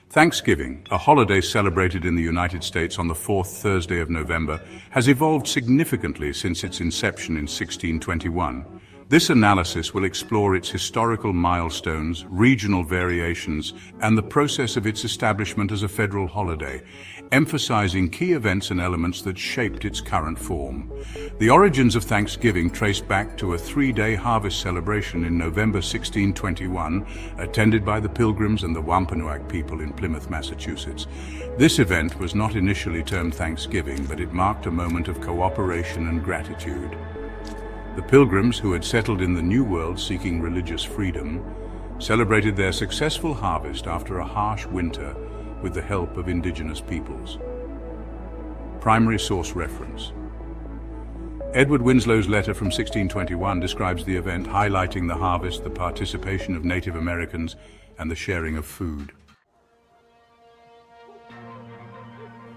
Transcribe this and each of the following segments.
Thanksgiving, a holiday celebrated in the United States on the fourth Thursday of November, has evolved significantly since its inception in 1621. This analysis will explore its historical milestones, regional variations, and the process of its establishment as a federal holiday, emphasizing key events and elements that shaped its current form. The origins of Thanksgiving trace back to a three-day harvest celebration in November 1621, attended by the Pilgrims and the Wampanoag people in Plymouth, Massachusetts. This event was not initially termed Thanksgiving, but it marked a moment of cooperation and gratitude. The Pilgrims, who had settled in the New World seeking religious freedom, celebrated their successful harvest after a harsh winter with the help of indigenous peoples. Primary source reference. Edward Winslow's letter from 1621 describes the event, highlighting the harvest, the participation of Native Americans, and the sharing of food.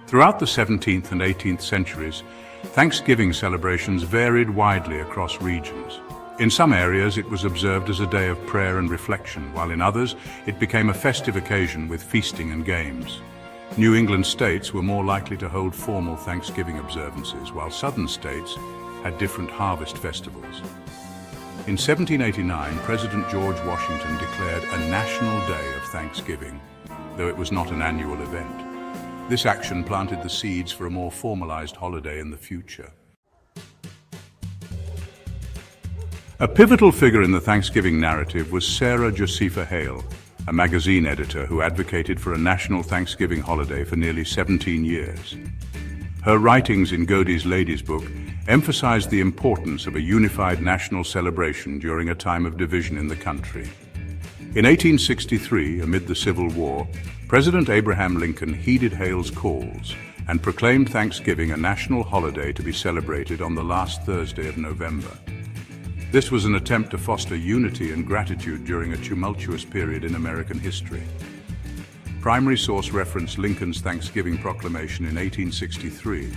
Throughout the 17th and 18th centuries, Thanksgiving celebrations varied widely across regions. In some areas, it was observed as a day of prayer and reflection, while in others, it became a festive occasion with feasting and games. New England states were more likely to hold formal Thanksgiving observances, while southern states had different harvest festivals. In 1789, President George Washington declared a National Day of Thanksgiving, though it was not an annual event. This action planted the seeds for a more formalized holiday in the future. A pivotal figure in the Thanksgiving narrative was Sarah Josepha Hale, a magazine editor who advocated for a national Thanksgiving holiday for nearly 17 years. Her writings in Godey's Lady's Book emphasized the importance of a unified national celebration during a time of division in the country. In 1863, amid the Civil War, President Abraham Lincoln heeded Hale's calls and proclaimed Thanksgiving a national holiday to be celebrated on the last Thursday of November. This was an attempt to foster unity and gratitude during a tumultuous period in American history. Primary source reference Lincoln's Thanksgiving proclamation in 1863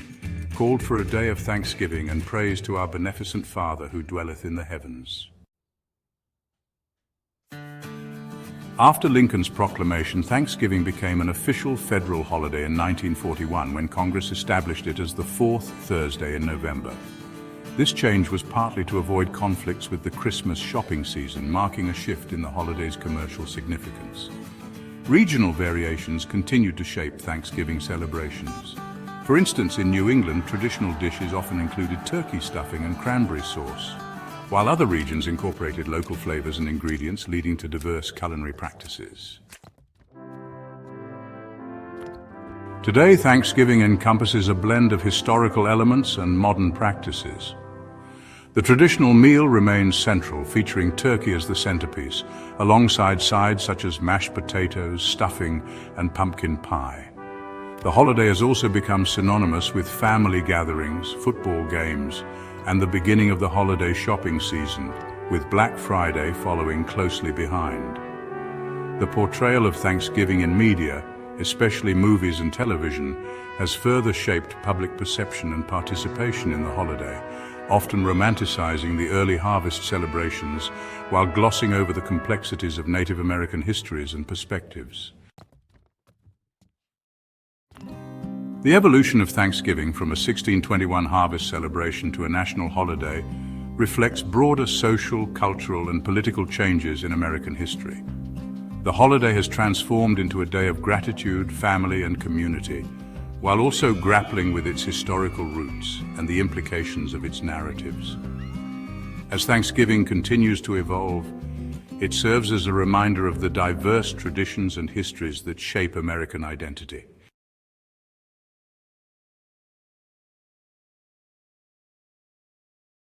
called for a day of thanksgiving and praise to our beneficent Father who dwelleth in the heavens. After Lincoln's proclamation, Thanksgiving became an official federal holiday in 1941 when Congress established it as the fourth Thursday in November. This change was partly to avoid conflicts with the Christmas shopping season, marking a shift in the holiday's commercial significance. Regional variations continued to shape Thanksgiving celebrations. For instance, in New England, traditional dishes often included turkey stuffing and cranberry sauce, while other regions incorporated local flavors and ingredients, leading to diverse culinary practices. Today, Thanksgiving encompasses a blend of historical elements and modern practices. The traditional meal remains central, featuring turkey as the centerpiece, alongside sides such as mashed potatoes, stuffing, and pumpkin pie. The holiday has also become synonymous with family gatherings, football games, and the beginning of the holiday shopping season, with Black Friday following closely behind. The portrayal of Thanksgiving in media, especially movies and television, has further shaped public perception and participation in the holiday, often romanticizing the early harvest celebrations while glossing over the complexities of Native American histories and perspectives. The evolution of Thanksgiving from a 1621 harvest celebration to a national holiday reflects broader social, cultural, and political changes in American history. The holiday has transformed into a day of gratitude, family, and community, while also grappling with its historical roots and the implications of its narratives. As Thanksgiving continues to evolve, it serves as a reminder of the diverse traditions and histories that shape American identity.